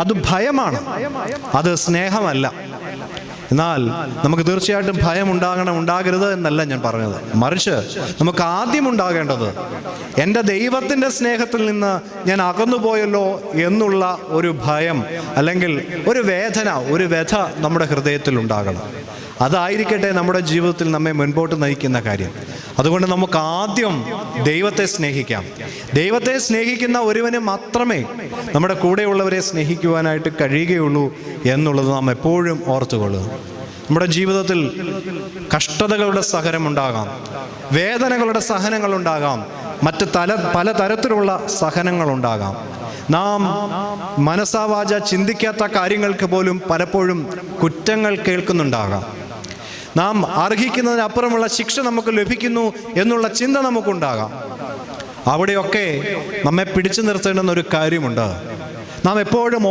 അത് ഭയമാണ്, അത് സ്നേഹമല്ല. എന്നാൽ നമുക്ക് തീർച്ചയായിട്ടും ഭയം ഉണ്ടാകരുത് എന്നല്ല ഞാൻ പറഞ്ഞത്. മറിച്ച് നമുക്ക് ആദ്യം ഉണ്ടാകേണ്ടത് എൻ്റെ ദൈവത്തിൻ്റെ സ്നേഹത്തിൽ നിന്ന് ഞാൻ അകന്നുപോയല്ലോ എന്നുള്ള ഒരു ഭയം, അല്ലെങ്കിൽ ഒരു വേദന, ഒരു വ്യഥ നമ്മുടെ ഹൃദയത്തിൽ ഉണ്ടാകണം. അതായിരിക്കട്ടെ നമ്മുടെ ജീവിതത്തിൽ നമ്മെ മുൻപോട്ട് നയിക്കുന്ന കാര്യം. അതുകൊണ്ട് നമുക്ക് ആദ്യം ദൈവത്തെ സ്നേഹിക്കാം. ദൈവത്തെ സ്നേഹിക്കുന്ന ഒരുവന് മാത്രമേ നമ്മുടെ കൂടെയുള്ളവരെ സ്നേഹിക്കുവാനായിട്ട് കഴിയുകയുള്ളൂ എന്നുള്ളത് നാം എപ്പോഴും ഓർത്തുകൊള്ളുക. നമ്മുടെ ജീവിതത്തിൽ കഷ്ടതകളുടെ സഹനമുണ്ടാകാം, വേദനകളുടെ സഹനങ്ങളുണ്ടാകാം, പല തരത്തിലുള്ള സഹനങ്ങളുണ്ടാകാം. നാം മനസ്സാവാച ചിന്തിക്കാത്ത കാര്യങ്ങൾക്ക് പോലും പലപ്പോഴും കുറ്റങ്ങൾ കേൾക്കുന്നുണ്ടാകാം. നാം അർഹിക്കുന്നതിനപ്പുറമുള്ള ശിക്ഷ നമുക്ക് ലഭിക്കുന്നു എന്നുള്ള ചിന്ത നമുക്കുണ്ടാകാം. അവിടെയൊക്കെ നമ്മെ പിടിച്ചു നിർത്തേണ്ടുന്ന ഒരു കാര്യമുണ്ട്. നാം എപ്പോഴും